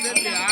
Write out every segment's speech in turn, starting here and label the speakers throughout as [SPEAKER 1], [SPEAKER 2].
[SPEAKER 1] தெரியலையா?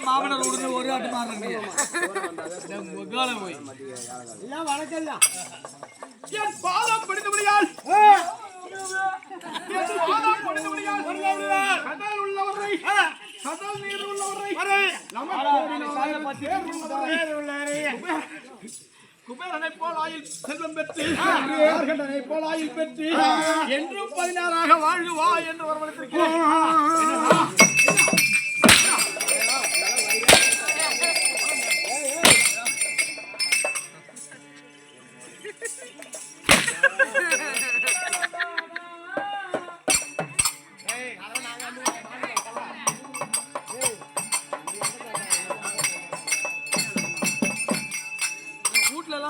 [SPEAKER 2] மாமனார் உடனே ஒரு ஆட்டு மாறுறீங்க போய் என் பாதம் பிடித்து முடியாது கடல் உள்ளவரை கடல் நீர் உள்ளவரை குபேரனை போல் ஆயில் செல்வம் பெற்று போல் ஆயில் பெற்று என்றும் 16 வாழ்வா என்று வரவழைத்திருக்கிறேன்.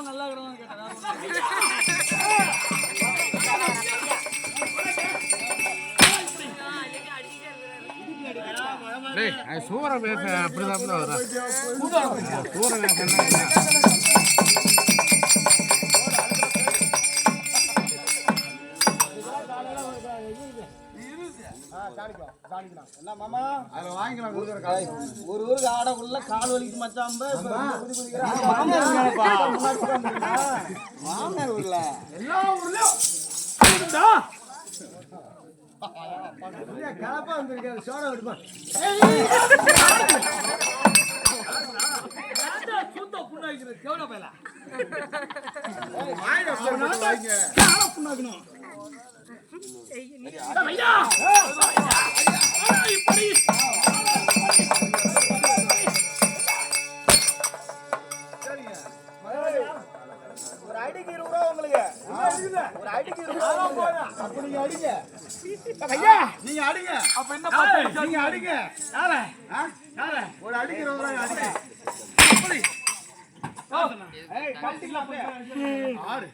[SPEAKER 2] நல்லா இருக்கிறான்னு
[SPEAKER 1] கேட்டா சூற பேச அப்படிதான் வர சூற பேச
[SPEAKER 2] ஒரு ஊருக்கு ஆட உள்ள கால் வலிக்கு மச்சாம்ப மாமனார் ஊர்ல எல்லா ஊர்லயும் கலப்பா வந்திருக்காரு சோடா விடுமா சூத்த புண்ணாக்கிறது கேவட பையல புண்ணாக்கணும் ஐயா இப்படி
[SPEAKER 3] ஒரு அடிக்கு 20 ரூபா உங்களுக்கு ஒரு அடிக்கு 20 ரூபா அப்ப நீங்க அடிங்க
[SPEAKER 2] ஐயா
[SPEAKER 3] நீங்க அடிங்க
[SPEAKER 2] அப்ப என்ன பாத்து
[SPEAKER 3] நீங்க அடிங்க
[SPEAKER 2] யார
[SPEAKER 3] யார ஒரு அடிக்கு 20 ரூபா அடிங்க
[SPEAKER 2] அப்படி
[SPEAKER 3] ஏய் கட்டிக்கலாம் ஆறு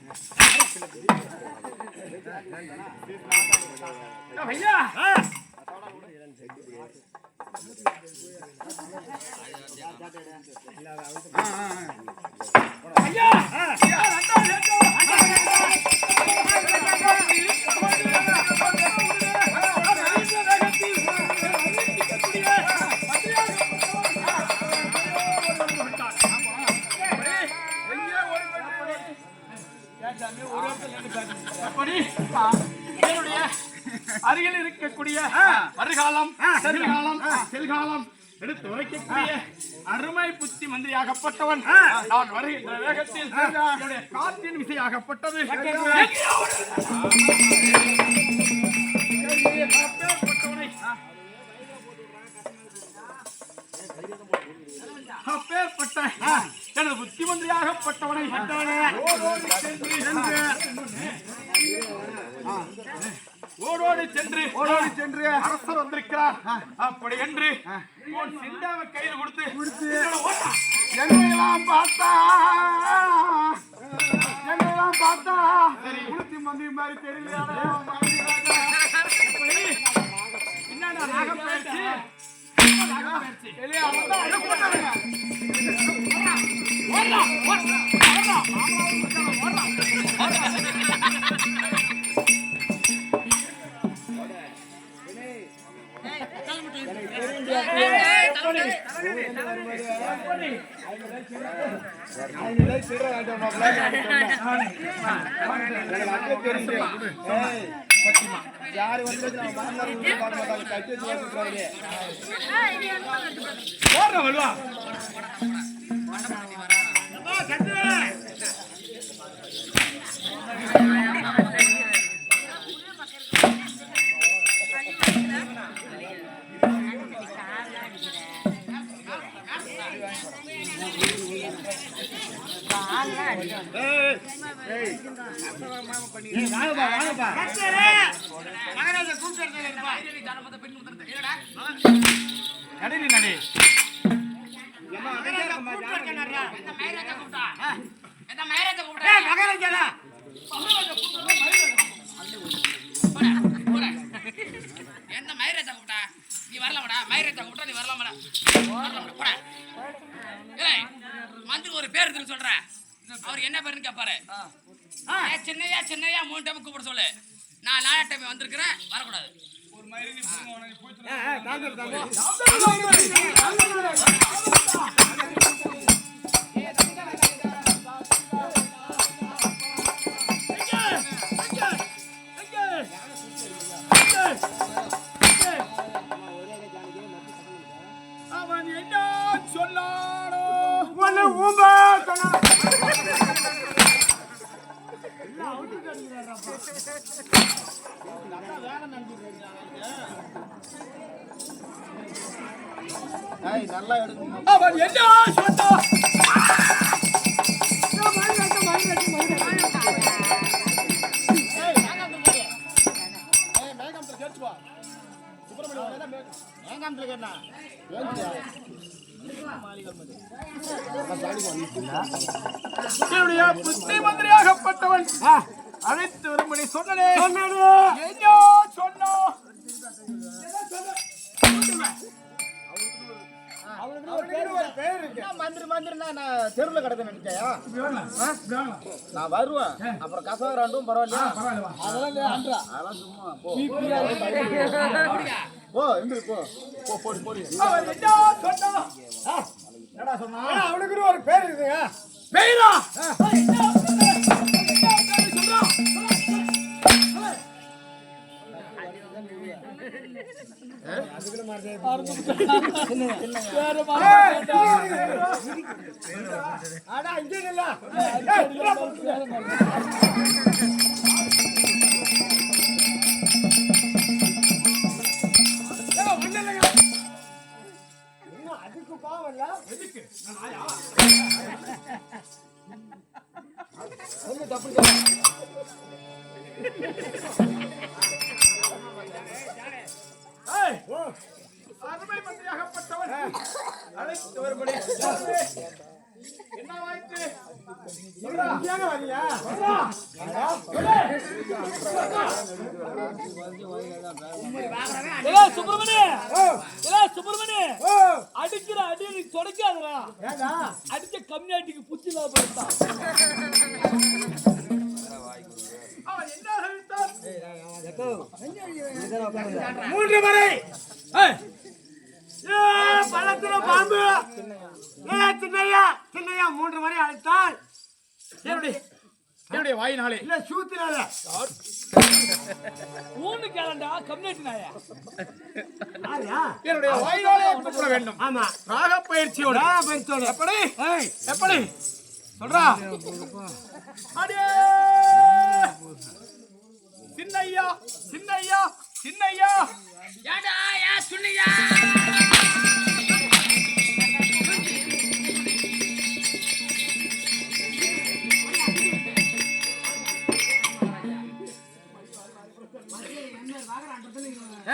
[SPEAKER 2] ஐயா ஐயா அருகில் இருக்கக்கூடிய வருகாலம் செல்காலம் செல்காலம் எடுத்து உரைக்கக்கூடிய அருமை புத்தி மந்திரியாகப்பட்டவன் நான் வருகின்ற வேகத்தில் என்னுடைய காற்றின் விசையாகப்பட்டது அப்பேற்பட்ட எனது புத்தி மந்திரியாகப்பட்டவனை ஓடோடி சென்று அரசர் வந்திருக்கிறார் அப்படி என்று சிந்தாவை கையில் கொடுத்து என்னையெல்லாம் பார்த்தா குளித்தி மந்திரி மாதிரி தெரியல என்னடா நாகப்பயிற்சி
[SPEAKER 3] யாரு வந்து கட்டி
[SPEAKER 4] ஒரு பேர் சொல்ற அவர் என்ன பேருன்னு கேட்பாரு. சின்னையா சின்னையா 3 டைம் கூப்பிட சொல்லு. நான் 4 டைம் வந்திருக்கிறேன், வரக்கூடாது. ஒரு மாதிரி
[SPEAKER 2] அவன் என்ன சொன்னானோ
[SPEAKER 3] நல்லா எடுக்கணும்.
[SPEAKER 2] அவன் என்ன சொன்னான் புத்தி மந்திரியாகப்பட்டவன் அழைத்து வரும்படி சொன்னனே. என்ன சொன்னோ
[SPEAKER 3] தெருல கிடக்க நினைச்சா நான் வருவேன். அப்புறம் கசவராண்டும் பரவாயில்லையா? அதெல்லாம் சும்மா போ இருந்து போ போடி போடி. என்னடா சொன்னா? அவனுக்கு ஒரு பேர் இருக்குங்க.
[SPEAKER 2] பேரா
[SPEAKER 3] அதுக்கு பாவம் தப்பு
[SPEAKER 2] அருமை மந்திரியாகப்பட்டவன் அழைத்து வரும்படி என்ன வாய்த்து
[SPEAKER 5] சுப்பிரமணிய அடிக்கிற அடி தொடக்காதரா அடிச்ச கம்யூனிட்டிக்கு புத்தி லாபம்
[SPEAKER 2] அவன் என்ன அறிவித்தான் 3 முறை பள்ளத்துல பாம்பு சின்னையா 3 முறை அழைத்தால் என்னுடைய வாயினாலே இல்ல சூத்தினால
[SPEAKER 5] ஊன்னு கேளண்டா கம்யூனிட்டி நாயா
[SPEAKER 2] என்னுடைய வாயினாலே கூப்பிட வேண்டும். ஆமா ராக பயிற்சியோட எப்படி எப்படி சொல்றா அடே சின்னையா சின்னையா சின்னையா
[SPEAKER 4] ஏடா யா சுன்னியா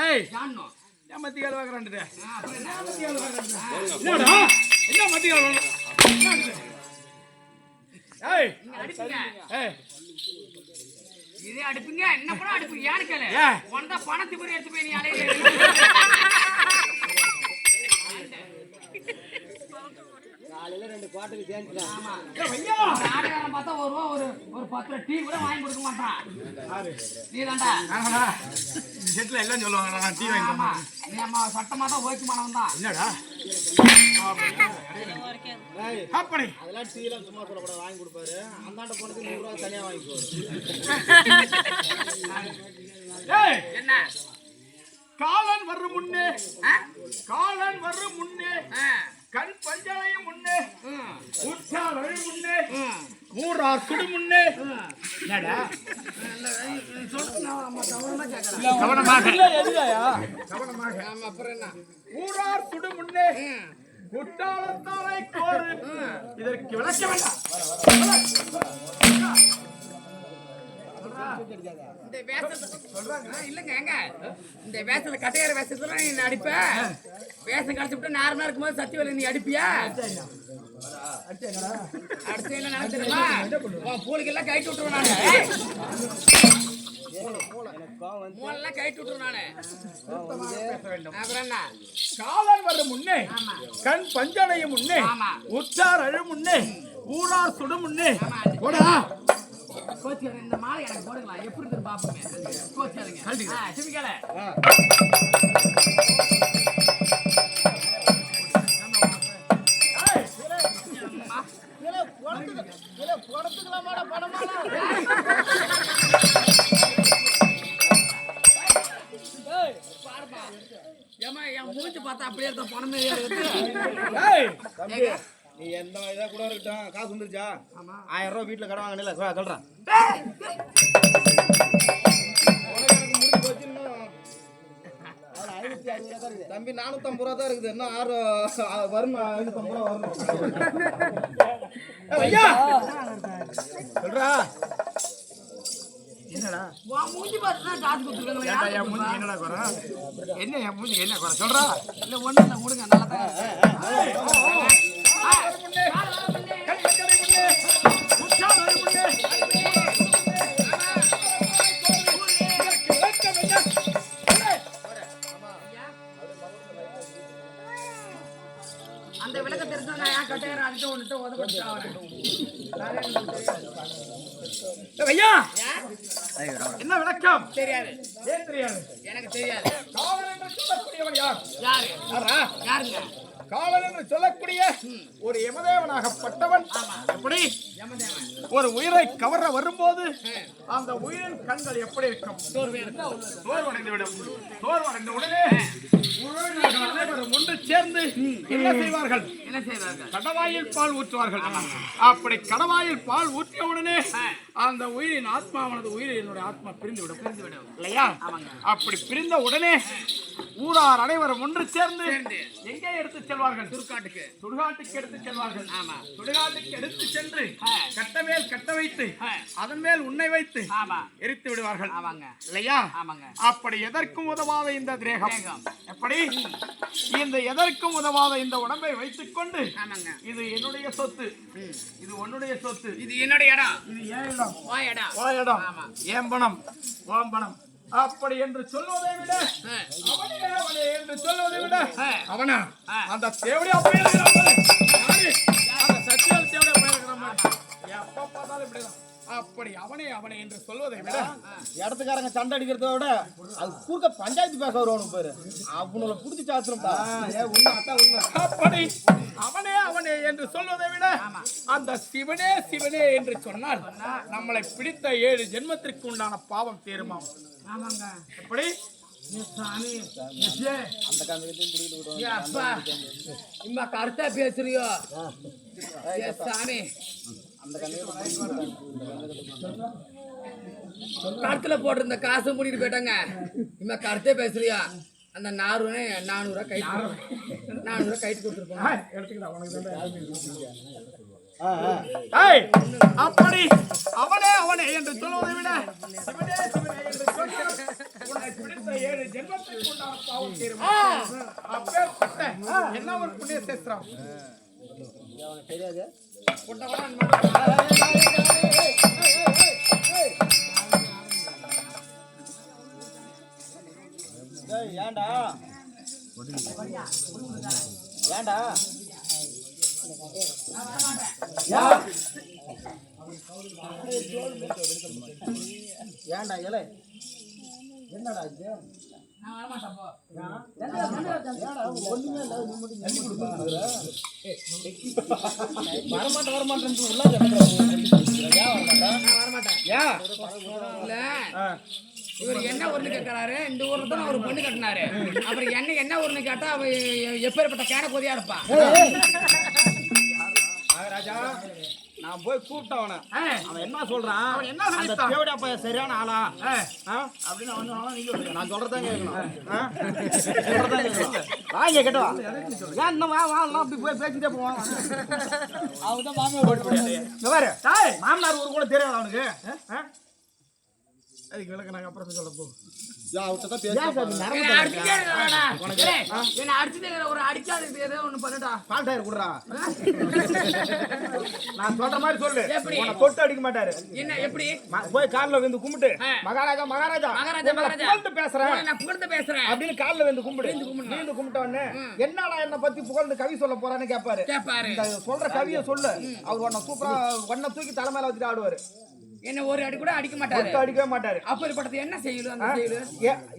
[SPEAKER 2] ஏய்
[SPEAKER 4] ஜான்னோ
[SPEAKER 2] ஏன் மத்தியால வாங்குறான்டே
[SPEAKER 4] என்னடா
[SPEAKER 2] என்ன மத்தியால ஏய்
[SPEAKER 4] அடிப்பீங்க
[SPEAKER 2] ஏய்
[SPEAKER 4] இதே அடிப்பீங்க என்ன கூட அடிப்பீங்க யாரு கேளு உனதா பணத்தை போய் எடுத்து போய் நீ அலைய
[SPEAKER 3] காலையில 2 பாட்டுக்கு சேர்ந்துட்டான்.
[SPEAKER 4] ஆமா நாடகம் பார்த்தா ஒரு 10 டீ கூட வாங்கி கொடுக்க மாட்டான் நீதான்டா
[SPEAKER 2] செட்ல எல்லாம் சொல்லுவாங்க நான் டீ வாங்கி
[SPEAKER 4] ஆமா நீ அம்மா சட்டமா தான் ஓய்க்கு மானவன் தான்
[SPEAKER 2] என்னடா
[SPEAKER 3] ஏய்
[SPEAKER 2] அப்படி
[SPEAKER 3] அதெல்லாம் டீ எல்லாம் சும்மா சொல்லக்கூடாது வாங்கி கொடுப்பாரு. அந்தாண்ட போனதுக்கு 100 ரூபாய் தனியா வாங்கிக்குவாரு.
[SPEAKER 2] ஏய்
[SPEAKER 4] என்ன
[SPEAKER 2] காலன் வரும் முன்னே
[SPEAKER 4] ஆ?
[SPEAKER 2] காலன் வரும் முன்னே
[SPEAKER 4] ஆ.
[SPEAKER 2] கண் பஞ்சனையும் முன்னே
[SPEAKER 4] ம்.
[SPEAKER 2] உற்சால் வழி முன்னே
[SPEAKER 4] ம்.
[SPEAKER 2] மூறார் சுடு முன்னே என்னடா கவனமாக
[SPEAKER 5] எதுதாயா
[SPEAKER 2] ஊரார் சுடு முன்னே குற்றாலத்தாலை கோரு இதற்கு விளக்க வேண்டாம்
[SPEAKER 4] இந்த வேஷத்தை இல்லங்க எங்க இந்த வேஷத்துல கட்டையார வேஷத்துல நீ அடிப்ப வேஷம் கழிச்சுட்டு நார்மலா இருக்கும்போது சத்தியவேலை நீ அடிப்பியா அடுத்து என்ன நடந்துருமா உன் பூலுக்கெல்லாம் கைட்டு விட்டுருவேன் நானு மூலெல்லாம் கைட்டு விட்டுருவேன் நானு அப்புறம் என்ன
[SPEAKER 2] காலன் வரும் முன்னே
[SPEAKER 4] ஆமா.
[SPEAKER 2] கண் பஞ்சனையும் முன்னே
[SPEAKER 4] ஆமா.
[SPEAKER 2] உற்றார் அழு முன்னே ஊரார் சுடு முன்னே
[SPEAKER 4] ஆமா.
[SPEAKER 2] போடா
[SPEAKER 4] கோச்சாரு இந்த மாலை எனக்கு போடுங்களா எப்படி இருக்கு பாப்போமே கோச்சாருங்க சிமிக்கல
[SPEAKER 3] படத்துக்கலாமாடா படமாடா
[SPEAKER 4] ஏமா என் மூஞ்சி பார்த்தா அப்படியே இருக்க பணமே இருக்கு
[SPEAKER 2] ஏய்
[SPEAKER 3] தம்பி நீ எந்த இதா கூட இருக்கட்டும். காசு வந்துருச்சா? 1000 ரூபாய் வீட்டுல கடன் வாங்கினல சொல்றேன். தம்பி 450 ரூபா தான் இருக்குது. இன்னும் 6 வரும். 550 ரூபா வரும்.
[SPEAKER 2] ஐயா சொல்றா என்னடா
[SPEAKER 4] உன் மூஞ்சி பார்த்து தான் காசு
[SPEAKER 2] ஏன்டா என்
[SPEAKER 4] கொடுத்துருக்காங்க
[SPEAKER 2] மூஞ்சி என்னடா குறை என்ன என் மூஞ்சி என்ன குறை சொல்றா
[SPEAKER 4] இல்ல ஒண்ணு இல்ல கொடுங்க நல்லா தான்
[SPEAKER 2] கண் பஞ்சனை முன்னே உற்றார் அழு முன்னே இதற்கு விளக்கம் என்ன?
[SPEAKER 4] அந்த விளக்க தெரிஞ்சா நான் ஏன் கட்டையார அடிச்சு ஒண்ணுட்டு உதவிட்டு
[SPEAKER 2] ஐயா என்ன விளக்கம்
[SPEAKER 4] தெரியாது
[SPEAKER 2] ஏன் தெரியாது
[SPEAKER 4] எனக்கு தெரியாது
[SPEAKER 2] காவல் என்று சொல்லக்கூடியவன் யார்
[SPEAKER 4] யாரு
[SPEAKER 2] யாரா
[SPEAKER 4] யாருங்க
[SPEAKER 2] காவலன் என்று சொல்லக்கூடிய ஒரு யமதேவனாகப்பட்டவன் எப்படி ஒரு உயிரை கவர வரும்போது அந்த உயிரின் கண்கள் எப்படி இருக்கும்? சோர்வடைந்து விடும். சோர்வடைந்த உடனே அனைவரும் ஒன்று சேர்ந்து என்ன செய்வார்கள்? கடவாயில் பால் ஊற்றுவார்கள். அப்படி கடவாயில் பால் ஊற்றிய உடனே அந்த உயிரின் ஆத்மாவானது உயிரினுடைய ஆத்மா பிரிந்து விடும் இல்லையா? அப்படி பிரிந்த உடனே ஊரார் அனைவரும் ஒன்று சேர்ந்து எங்கே எடுத்து செல்வார்கள்? சுடுகாட்டுக்கு எடுத்து செல்வார்கள். சுடுகாட்டுக்கு எடுத்து சென்று கட்டமேல் கட்ட வைத்து அதன் மேல் உன்னை வைத்து எரித்து விடுவார்கள் இல்லையா? அப்படி எதற்கும் உதவாத இந்த தேகம் எப்படி இந்த எதற்கும் உதவாத இந்த உடம்பை வைத்துக் கொண்டு இது என்னுடைய சொத்து, இது உன்னுடைய சொத்து,
[SPEAKER 4] இது என்னுடைய இடம்,
[SPEAKER 2] இது ஏன் இடம், ஏன் பணம், ஓம் பணம் அப்படி என்று சொல்வதை விட அவனே என்று சொல்வதை விட அவனா அந்த தேவடியா சத்தியால் தேவடியா போயிருக்கிறான். எப்ப பார்த்தாலும் இப்படிதான். அப்படி அவனே என்று சொல்வதை விட
[SPEAKER 3] இடத்துக்காரங்க சண்டை அடிக்கிறத விட அது கூர்க்க பஞ்சாயத்து பேச வருவானு பேரு அவனோட புடிச்சு சாத்திரம்ப்பா.
[SPEAKER 2] அப்படி அவனே என்று சொல்வதை விட அந்த சிவனே என்று சொன்னால் நம்மளை பிடித்த 7 ஜென்மத்திற்கு உண்டான பாவம் தீருமாம். எப்படி
[SPEAKER 4] கருத்தா பேசுறியோ சாமி? கருத்துல போட்டிருந்த காசு மூடிட்டு போயிட்டாங்க. இம்மா கருத்தே பேசுறியா? அந்த 400 கைட்டு கொடுத்துருப்போம்.
[SPEAKER 2] அப்படி அவனே என்று சொல்வதை விட சிவனே என்று சொல்லி உன்னை பிடித்த 7 ஜென்மத்திற்கு உண்டான பாவம் தீருமா? அப்பேற்பட்ட என்ன ஒரு புண்ணிய சேஸ்திரம்
[SPEAKER 3] தெரியாது. ஏண்டா இலை என்னடா இது?
[SPEAKER 4] இவர் என்ன ஊர்னு கேட்கிறாரு? இந்த ஊர்ல தான் ஒரு பொண்ணு கட்டினாரு. அப்புறம் என்ன ஊர்னு கேட்டா அவ எப்பேற்பட்ட கேன கொதியா இருப்பா.
[SPEAKER 3] ராஜா நான் போய் கூப்பிட்டவன அவன் என்ன சொல்றான்?
[SPEAKER 2] என்ன
[SPEAKER 3] அந்த தேவடியா பையன் சரியான ஆளா அப்படின்னு அவன் நான் சொல்றதான் கேட்கணும். வாங்க கேட்டவா ஏன் இன்னும் வா அப்படி போய் பேசிட்டே போவான். அவன்தான் மாமனார் ஒரு கூட தெரியாது அவனுக்கு.
[SPEAKER 2] அதுக்கு விளக்க நாங்க அப்புறம் சொல்ல போவோம்.
[SPEAKER 3] நான் சொல்ற மாதிரி சொல்லு. தொட்டு அடிக்க மாட்டாரு.
[SPEAKER 4] என்ன எப்படி
[SPEAKER 3] போய் கால்ல வந்து கும்பிட்டு மகாராஜா பேசுறேன் அப்படின்னு கால்ல வந்து கும்பிட்டு உடனே என்னடா என்ன பத்தி புகழ்ந்து கவி சொல்ல போறான்னு கேட்பாரு. சொல்ற கவியை சொல்லு. அவர் உன்னை சூப்பரா உன்னை தூக்கி தலைமையில வச்சுட்டு ஆடுவாரு.
[SPEAKER 4] என்ன ஒரு அடி கூட அடிக்கவே மாட்டாரு. அப்படிப்பட்டது என்ன செய்யலும்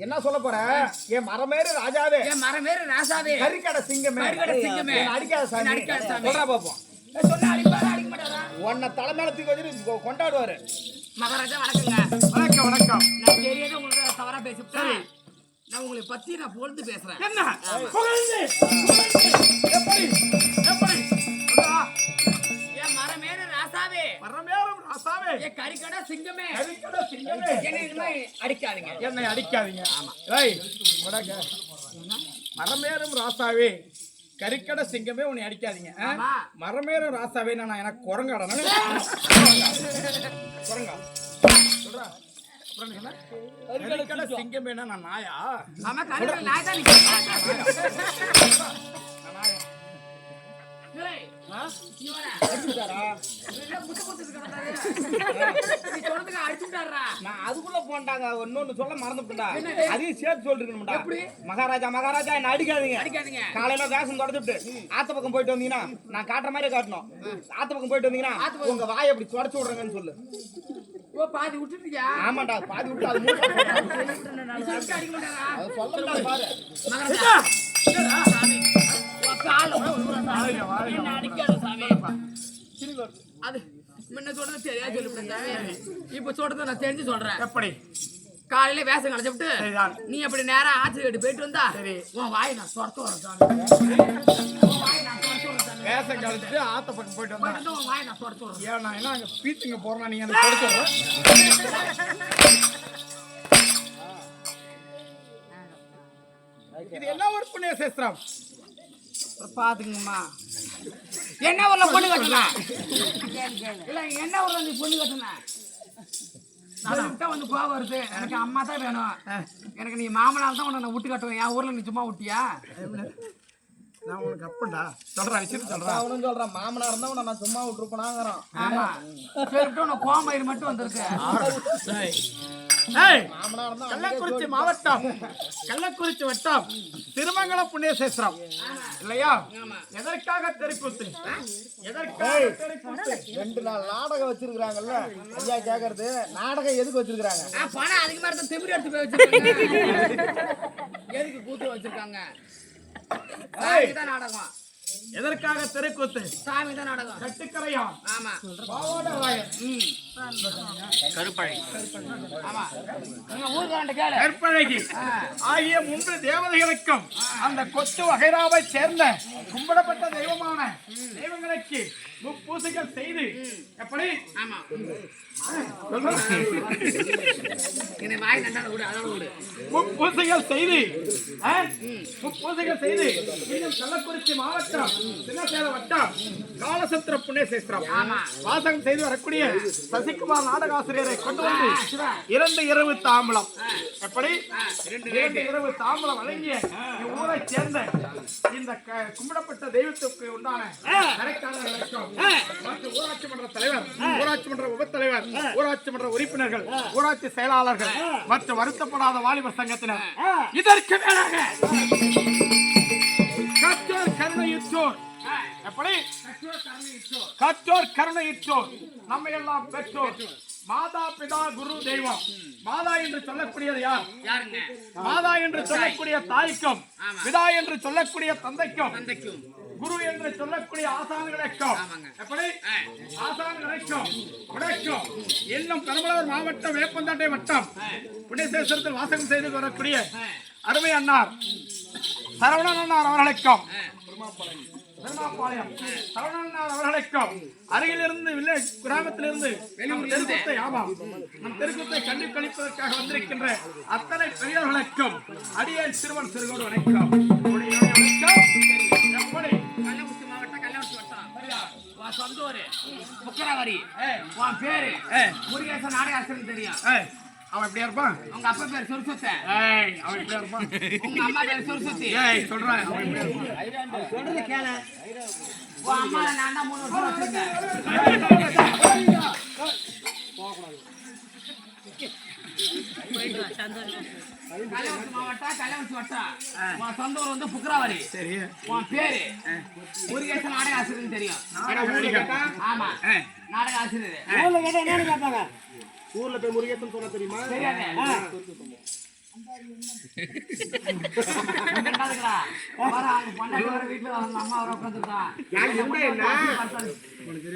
[SPEAKER 3] என்ன சொல்ல போற? என் மரமேறு ராஜாவே,
[SPEAKER 4] என் மரமேறு ராசாவே,
[SPEAKER 3] கரிக்கடை சிங்கமே அடிக்காத சாமி சொல்றா பாப்போம்.
[SPEAKER 4] சொன்னா அடிப்பாரா அடிக்க மாட்டாரா?
[SPEAKER 3] உன்னை தலைமையில தூக்கி வச்சுட்டு கொண்டாடுவாரு.
[SPEAKER 4] மகாராஜா வணக்கங்க.
[SPEAKER 2] வணக்கம்.
[SPEAKER 4] நான் தெரியாத உங்களுக்கு தவறா பேசிவிட்டேன். நான் உங்களை பத்தி நான் புகழ்ந்து பேசுறேன்.
[SPEAKER 2] என்ன புகழ்ந்து எப்படி
[SPEAKER 4] என் மரமேறு ராசாவே, என் கரிக்கடை சிங்கமே என்னை அடிக்காதீங்க.
[SPEAKER 2] என்னை அடிக்காதீங்க. மரமேறும் ராசாவே, கரிக்கடை சிங்கமே உன்னை அடிக்காதீங்க. மரமேறும் ராசாவே நான் எனக்கு குரங்காடா குரங்கா சொல்றா. கரிக்கடை சிங்கமே நான் நாயா?
[SPEAKER 4] ஆமா கரிக்கடை நாய் தான் நிக்கிறேன்.
[SPEAKER 3] அதுக்குள்ள போண்டாங்க இன்னொன்னு சொல்ல மறந்துட்டா. அதையும் சேர்த்து சொல்லிருக்கணும்டா. மகாராஜா என்ன அடிக்காதீங்க. காலையில ரேஷன் தொடச்சுட்டு ஆத்த பக்கம் போயிட்டு வந்தீங்கன்னா நான் காட்டுற மாதிரி காட்டணும். ஆத்த பக்கம் போயிட்டு வந்தீங்கன்னா உங்க வாயை அப்படி தொடச்சு விடுறேங்கன்னு சொல்லு.
[SPEAKER 4] பாதி விட்டுட்டியா?
[SPEAKER 3] ஆமாண்டா பாதி விட்டு அது
[SPEAKER 4] அடிக்க மாட்டாரா?
[SPEAKER 3] சொல்லலாம் பாரு.
[SPEAKER 4] காலம்
[SPEAKER 2] வாழ்க வாழ்க.
[SPEAKER 4] என்ன அடிக்காத சாமி. அது முன்ன சொல்றது தெரியாது சொல்லிவிட்டேன் சாமி. இப்ப சொல்றதை நான் தெரிஞ்சு சொல்றேன்.
[SPEAKER 2] எப்படி?
[SPEAKER 4] காலையில வேஷம் கலைச்சுட்டு
[SPEAKER 2] சரிதான்.
[SPEAKER 4] நீ அப்படி நேரா ஆச்சு கட்டு போயிட்டு வந்தா
[SPEAKER 2] சரி.
[SPEAKER 4] உன் வாய் நான் சொரத்து வரேன் சாமி.
[SPEAKER 2] வேஷம் கழிச்சுட்டு ஆத்த பக்கம் போயிட்டு வந்தா
[SPEAKER 4] உன் வாய் நான் சொரத்து வரேன்.
[SPEAKER 2] ஏன் நான் என்ன அங்க பீச்சுங்க போறேன்னா நீங்க எனக்கு கொடுத்து இது என்ன ஒரு புண்ணிய சேஸ்திரம்?
[SPEAKER 4] பாத்துக்கங்கம்மா. என்ன ஊர்ல பொண்ணு கட்டுனா? இல்ல என்ன ஊர்ல நீ பொண்ணு கட்டுனா? நான் வந்து கோவம் வருது. எனக்கு அம்மா தான் வேணும். எனக்கு நீ மாமனார் தான் உன்னை நான் விட்டு கட்டுவேன். என் ஊர்ல நீ சும்மா விட்டியா?
[SPEAKER 2] நான் உனக்கு அப்பண்டா சொல்றேன் விஷயம் சொல்றேன்.
[SPEAKER 3] அவனும் சொல்றான் மாமனா இருந்தா உன்னை நான் சும்மா விட்டுருப்பனாங்கிறான்.
[SPEAKER 4] ஆமா சொல்லிட்டு உனக்கு கோமயிறு மட்டும் வந்திருக்கு.
[SPEAKER 2] கள்ளக்குறிச்சி மாவட்டம் கள்ளக்குறிச்சி வட்டம் திருமங்கலம் புண்ணிய சேஸ்திரம் இல்லையா? எதற்காக தெருக்கூத்து? எதற்காக தெருக்கூத்து?
[SPEAKER 3] 2 நாள் நாடகம் வச்சிருக்காங்கல்ல ஐயா கேக்குறது. நாடகம் எதுக்கு வச்சிருக்காங்க?
[SPEAKER 4] பணம் அதிகமா இருந்தா திமிரி எடுத்து போய் வச்சிருக்காங்க. எதுக்கு கூத்து வச்சிருக்காங்க? சாமி தான் நாடகம்.
[SPEAKER 2] எதற்காக தெருக்கூத்து?
[SPEAKER 4] சாமி தான் நாடகம்.
[SPEAKER 2] கட்டுக்கரையா?
[SPEAKER 4] ஆமா.
[SPEAKER 2] பாவாடராயன்
[SPEAKER 4] கருப்பழகி. ஆமா. நீங்க ஊர்காரண்ட கேளு.
[SPEAKER 2] கற்பழகி ஆகிய 3 தேவதைகளுக்கும் அந்த கொத்து வகைராவை சேர்ந்த கும்பிடப்பட்ட தெய்வமான தெய்வங்களுக்கு முப்பூசைகள் செய்து எப்படி?
[SPEAKER 4] ஆமா. என்ன வாய் நண்டால விடு, அதோட விடு.
[SPEAKER 2] முப்பூசைகள் செய்து முப்பூசைகள் செய்து இன்னும் கள்ளக்குறிச்சி மாவட்டம் சின்னசேலம் வட்டம் காலசத்திர புண்ணிய சேஸ்திரம் வாசகம் செய்து வரக்கூடிய சசிகுமார் நாடகாசிரியரை கொண்டு வந்து 2 இரவு தாம்பலம் எப்படி? 2 இரவு தாம்பலம் வழங்கிய ஊரை சேர்ந்த இந்த கும்பிடப்பட்ட தெய்வத்துக்கு உண்டான கரைக்காரர்களுக்கும் மற்றும் ஊராட்சி மன்ற தலைவர், ஊராட்சி மன்ற உபத்தலைவர், ஊராட்சி மன்ற உறுப்பினர்கள், ஊராட்சி செயலாளர்கள் மற்றும் வருத்தப்படாத வாலிபர் சங்கத்தினர் இதற்கு மேலாக கற்றோர் கருணையுற்றோர் எப்படி? கற்றோர் கருணையுற்றோர் நம்மை எல்லாம் பெற்றோர் மாதா பிதா குரு தெய்வம். மாதா என்று சொல்லக்கூடியது யார்?
[SPEAKER 4] யாருங்க?
[SPEAKER 2] மாதா என்று சொல்லக்கூடிய தாய்க்கும் பிதா என்று சொல்லக்கூடிய தந்தைக்கும் குரு என்று சொல்லக்கூடிய ஆசான்களுக்கும் எப்படி? ஆசான்களுக்கும் உடைக்கும் இன்னும் பெரம்பலூர் மாவட்டம் வேப்பந்தாட்டை வட்டம் புண்ணியசேஸ்வரத்தில் வாசகம் செய்து வரக்கூடிய அருமை அன்னார் சரவணன் அன்னார் அவர்களுக்கும் சரவணன் அவர்களுக்கும் அருகிலிருந்து வில்லேஜ் கிராமத்திலிருந்து நம் தெருக்கூத்தை கண்டு கழிப்பதற்காக வந்திருக்கின்ற அத்தனை பெரியவர்களுக்கும் அடியேன் சிறுவன் சிறுகோடு வணக்கம். எப்படி?
[SPEAKER 4] கள்ளக்குறிச்சி மாவட்டம் கள்ளக்குறிச்சி வட்டம் உன் சொந்த ஊரு புக்கராவரி. உன் பேரு முருகேசன் நாடகாசிரியர் தெரியும்.
[SPEAKER 2] அவன் எப்படியா இருப்பான்?
[SPEAKER 4] உங்க அப்பா பேர் சுருசுத்த.
[SPEAKER 2] அவன் எப்படியா இருப்பான்?
[SPEAKER 4] உங்க அம்மா பேர் சுருசுத்தி.
[SPEAKER 2] சொல்றேன் அவன் எப்படியா இருப்பான்?
[SPEAKER 4] சொல்றது கேளு. உன் அம்மா நான் தான் 3 வருஷம் வச்சிருக்கேன். கள்ளக்குறிச்சி மாவட்டம் கள்ளக்குறிச்சி வட்டம் உன் சொந்த ஊர் வந்து புக்கராவரி.
[SPEAKER 2] சரி.
[SPEAKER 4] உன் பேரு முருகேசன் நாடகாசிரியர் தெரியும். ஆமா நாடக ஆசிரியர்.
[SPEAKER 3] ஊர்ல கேட்டா என்ன கேட்பாங்க? ஊர்ல போய் முருகேசன் சொல்ல தெரியுமா?
[SPEAKER 4] தெரியாது.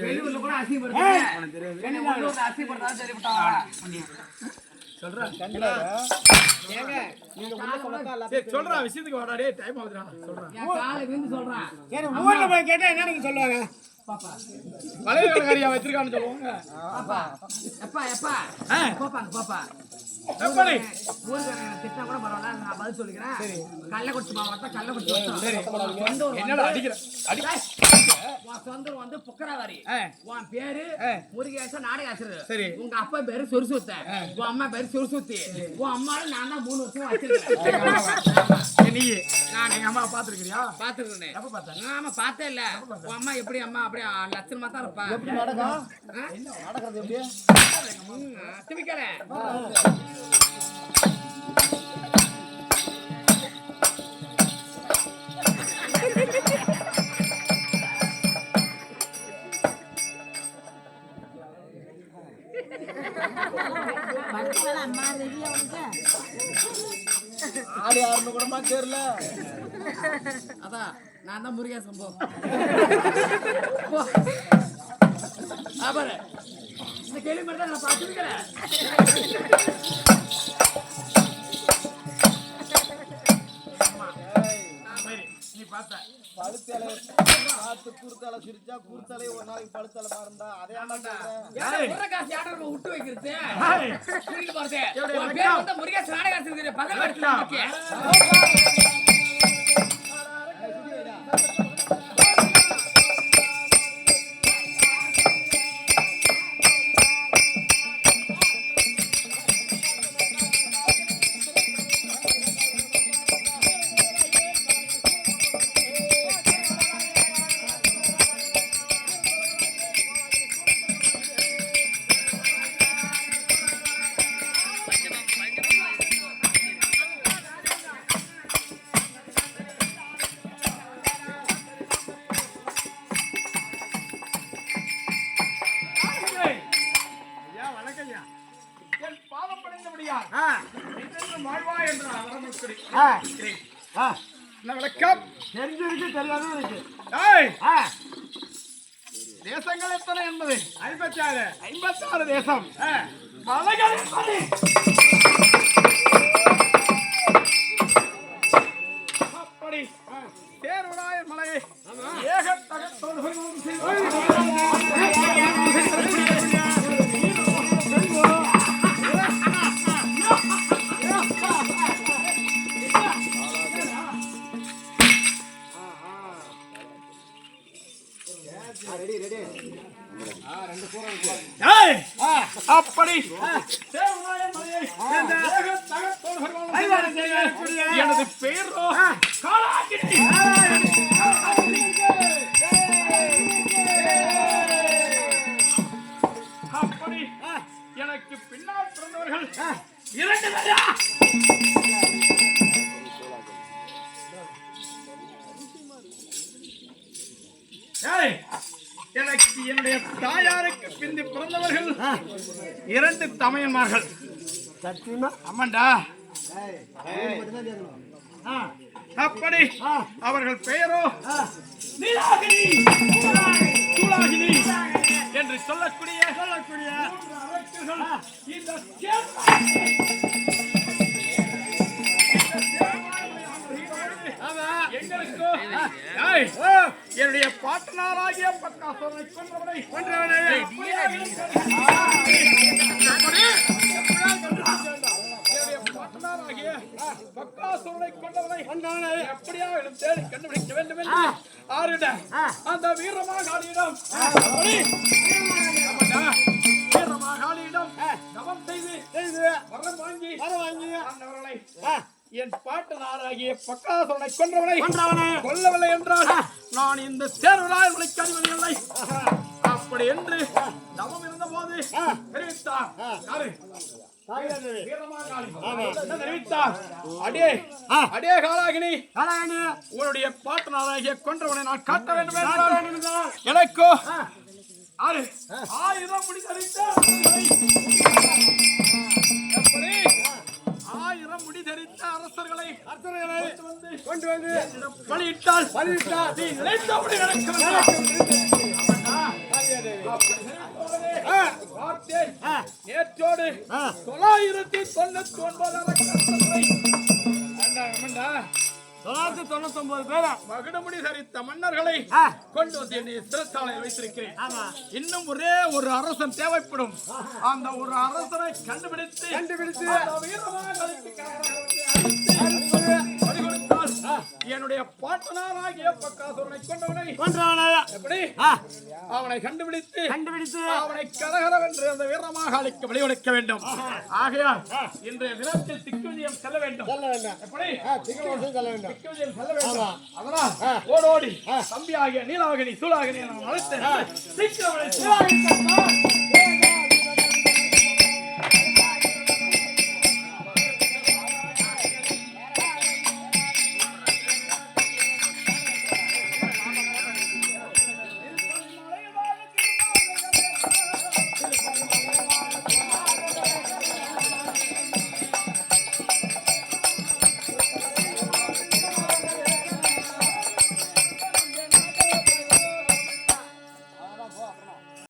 [SPEAKER 4] வெளியூர்ல கூட
[SPEAKER 2] சொல்றா விஷயத்துக்கு வாடாடே டைம் ஆகுதுடா. சொல்றேன்
[SPEAKER 3] ஊர்ல போய் கேட்டா என்ன சொல்லுவாங்க?
[SPEAKER 2] வளைய கடைக்காரியா வச்சிருக்கான்னு சொல்லுவாங்க.
[SPEAKER 4] திட்டா கூட பரவாயில்ல, நான் பதில் சொல்லிக்கிறேன். கள்ளக்குறிச்சி மாவட்டம் கள்ளக்குறிச்சி
[SPEAKER 2] என்னடா அடிக்கிற
[SPEAKER 4] சொந்த ஊர் வந்து புக்கராவாரி. உன் பேரு முருகேசன் நாடகாசிரியர்.
[SPEAKER 2] சரி.
[SPEAKER 4] உங்க அப்பா பேரு சுருசுத்த. உன் அம்மா பேரு சுருசுத்தி. உன் அம்மா நான் தான் 3 வருஷம் வச்சிருக்கேன்.
[SPEAKER 2] நீ நான் எங்க அம்மா பாத்துருக்கியா?
[SPEAKER 4] பாத்துருக்கேன்.
[SPEAKER 2] எப்ப பார்த்தா?
[SPEAKER 4] ஆமா பார்த்தே இல்ல. உன் அம்மா எப்படி அம்மா அப்படியே லட்சணமா தான் இருப்பா.
[SPEAKER 3] எப்படி நடக்கும்? நடக்கிறது எப்படி?
[SPEAKER 4] திமிக்கல
[SPEAKER 3] ஆடு யாருன்னு கூடமா தெரியல.
[SPEAKER 4] அதான் நான் தான் முருகேசன் போ. பாரு இந்த கேள்வி மட்டும் தான் நான் பார்த்துருக்கிறேன்.
[SPEAKER 2] நீ பார்த்த
[SPEAKER 3] பழுத்தலை காத்து குறுத்தலை சிரிச்சா குறுத்தலை ஒரு நாளைக்கு பழுத்தலை மாறுந்தா அதே
[SPEAKER 4] காசு யாரும் விட்டு வைக்கிறது முருகேசன் நாடகாசு பகல்
[SPEAKER 2] தெரிஞ்சிருக்கு தெரியாத இருக்கு. தேசங்கள் எத்தனை என்பது 56 தேசம். மலைகள் என்பது அப்படி தேர்வராய மலையை ஏகத்தகத்தோடு அப்படி எனது பேரோ காலாகினி. அப்படி எனக்கு பின்னால் பிறந்தவர்கள் 2 பேரா. எனக்கு என்னுடைய தாயாருக்கு பிந்தி பிறந்தவர்கள் 2 தமையன்மார்கள். ஆமாண்டா. அப்படி அவர்கள் பெயரோ நீலாகினி சூலாகினி என்று சொல்லக்கூடிய இந்த எங்களுக்கோ என்னுடைய பாட்டனாராகிய பக்காசுரனை கொன்றவனை எப்படியாக தேடி கண்டுபிடிக்க வேண்டும் என்று ஆறுட அந்த வீரமாகாளியிடம் தவம் செய்து வரம் வாங்கி அந்தவர்களை என் பாட்டனாராகிய பக்காசுரனை கொன்றவனை கொல்லவில்லை என்றால் நான் இந்த சேர்வராயர்களை கருவதில்லை அப்படி என்று தவம் இருந்த போது தெரிவித்தார். அடே காலாகினி, உன்னுடைய பாட்டனாராகிய கொன்றவனை நான் காட்ட வேண்டும் என்றால் எனக்கோ 1000 முடி தரித்த 1000 முடி தரித்த அரசர்களை கொண்டு வந்து பலியிட்டால் நீ நினைத்தபடி நேற்றோடு 999 பேர் மகுடமுடி தரித்த மன்னர்களை கொண்டு வந்து என்னை சிறைச்சாலையில் வைத்திருக்கிறேன். இன்னும் ஒரே ஒரு அரசன் தேவைப்படும். அந்த ஒரு அரசனை கண்டுபிடித்து என்னுடைய பாட்டனாராகிய பக்காசுரனை கொன்றவனை எப்படி அவனை கண்டுபிடித்து அவனை கரகரவென்று அந்த வீரமாகாளிக்கு வழிவெடுக்க வேண்டும். ஆகையால் இன்றைய தினத்தில் திக்குவிஜயம் செல்ல வேண்டும். எப்படி திக்குவிஜயம் செல்ல வேண்டும். அதனால் ஓடோடி தம்பியாகிய நீலாகினி சூலாகினி நான் அழைத்தேன். சீக்கிரம்